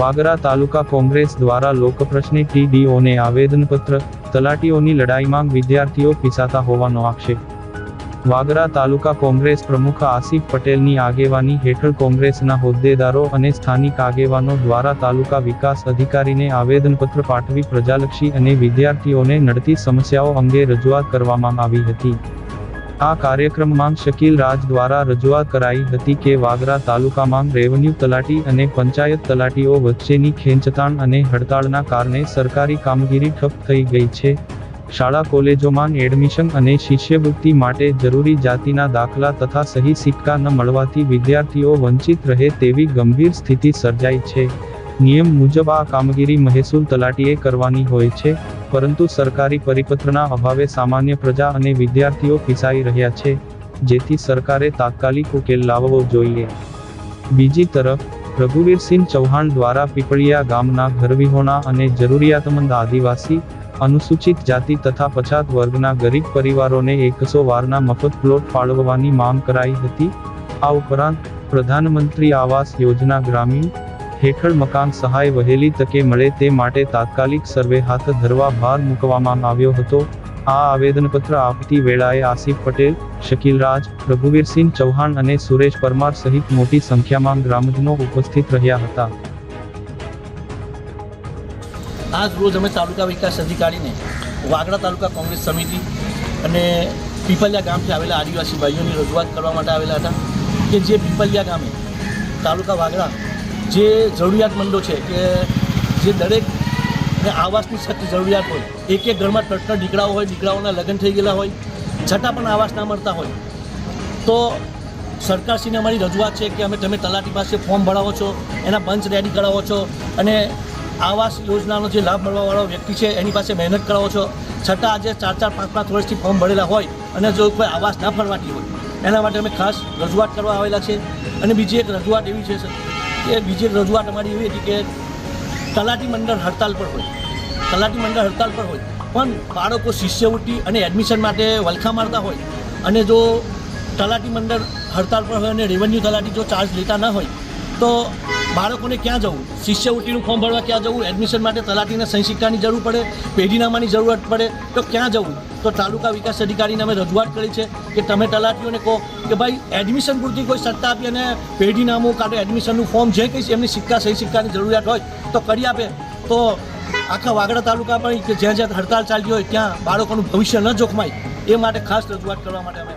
વાગરા તાલુકા કોંગ્રેસ દ્વારા લોકપ્રશ્ને ટીડીઓને આવેદનપત્ર, તલાટીઓની લડાઈમાં વિદ્યાર્થીઓ પીસાતા હોવાનો આક્ષેપ. વાગરા તાલુકા કોંગ્રેસ પ્રમુખ આસિફ પટેલની આગેવાની હેઠળ કોંગ્રેસના હોદ્દેદારો અને સ્થાનિક આગેવાનો દ્વારા તાલુકા વિકાસ અધિકારીને આવેદનપત્ર પાઠવી પ્રજાલક્ષી અને વિદ્યાર્થીઓને નડતી સમસ્યાઓ અંગે રજૂઆત કરવામાં આવી હતી. આ કાર્યક્રમમાં શકીલ રાજ દ્વારા રજૂઆત કરાઈ હતી કે વાગરા તાલુકામાં રેવન્યુ તલાટી અને પંચાયત તલાટીઓ વચ્ચેની ખેંચતાણ અને હડતાળના કારણે સરકારી કામગીરી ઠપ થઈ ગઈ છે. શાળા કોલેજોમાં એડમિશન અને શિષ્યવૃત્તિ માટે જરૂરી જાતિના દાખલા તથા સહી સિક્કા ન મળવાથી વિદ્યાર્થીઓ વંચિત રહે તેવી ગંભીર સ્થિતિ સર્જાઈ છે. નિયમ મુજબ આ કામગીરી મહેસૂલ તલાટીએ કરવાની હોય છે, પરંતુ સરકારી પરિપત્રના અભાવે સામાન્ય પ્રજા અને વિદ્યાર્થીઓ પીસાઈ રહ્યા છે, જેથી સરકારે તાત્કાલિક ઉકેલ લાવવો જોઈએ. બીજી તરફ રઘુવીરસિંહ ચૌહાણ દ્વારા પીપળિયા ગામના ઘરવિહોણા અને જરૂરિયાતમંદ આદિવાસી, અનુસૂચિત જાતિ તથા પછાત વર્ગના ગરીબ પરિવારોને 100 વારના મફત પ્લોટ ફાળવવાની માંગ કરાઈ હતી. આ ઉપરાંત પ્રધાનમંત્રી આવાસ યોજના ગ્રામીણ હેઠળ મકાન સહાય વહેલી તકે મળે તે માટે તાત્કાલિક સર્વે હાથ ધરવા ભાર મૂકવામાં આવ્યો હતો. આ આવેદનપત્ર આપતી વેળાએ આસિફ પટેલ, શકીલ રાજ, રઘુવીરસિંહ ચૌહાણ અને સુરેશ પરમાર સહિત મોટી સંખ્યામાં ગ્રામજનો ઉપસ્થિત રહ્યા હતા. આજ રોજ અમે તાલુકા વિકાસ અધિકારીને વાગરા તાલુકા કોંગ્રેસ સમિતિ અને પીપલિયા ગામથી આવેલા આદિવાસી ભાઈઓની રજૂઆત કરવા માટે આવેલા હતા કે જે પીપલિયા ગામે તાલુકા વાગરા જે જરૂરિયાતમંદો છે કે જે દરેકને આવાસની સખ્ત જરૂરિયાત હોય, એક ઘરમાં 3 દીકરાઓ હોય, દીકરાઓના લગ્ન થઈ ગયેલા હોય, છતાં પણ આવાસ ના મળતા હોય, તો સરકારશ્રીને અમારી રજૂઆત છે કે તમે તલાટી પાસે ફોર્મ ભરાવો છો, એના પંચ રેડી કરાવો છો અને આવાસ યોજનાનો જે લાભ મળવાવાળો વ્યક્તિ છે એની પાસે મહેનત કરાવો છો, છતાં આજે 4-4, 5-5 વર્ષથી ફોર્મ ભરેલા હોય અને જો કોઈ આવાસ ના ફરવાતી હોય, એના માટે અમે ખાસ રજૂઆત કરવા આવેલા છે. અને બીજી એક રજૂઆત એવી છે કે અમારી એવી હતી કે તલાટી મંડળ હડતાલ પર હોય, પણ બાળકો શિષ્યવૃત્તિ અને એડમિશન માટે વલખા મારતા હોય અને જો તલાટી મંડળ હડતાલ પર હોય અને રેવન્યુ તલાટી જો ચાર્જ લેતા ન હોય તો બાળકોને ક્યાં જવું, શિષ્યવૃત્તિનું ફોર્મ ભરવા ક્યાં જવું, એડમિશન માટે તલાટીને સહી સિક્કાની જરૂર પડે, પેઢીનામાની જરૂરત પડે, તો ક્યાં જવું? તો તાલુકા વિકાસ અધિકારીને અમે રજૂઆત કરી છે કે તમે તલાટીઓને કહો કે ભાઈ એડમિશન પૂરતી કોઈ સત્તા આપી અને પેઢીનામું કાં તો એડમિશનનું ફોર્મ જે કંઈ એમની સહી સિક્કાની જરૂરિયાત હોય તો કરી આપે, તો આખા વાગડા તાલુકા પર કે જ્યાં હડતાલ ચાલતી હોય ત્યાં બાળકોનું ભવિષ્ય ન જોખમાય, એ માટે ખાસ રજૂઆત કરવા માટે અમે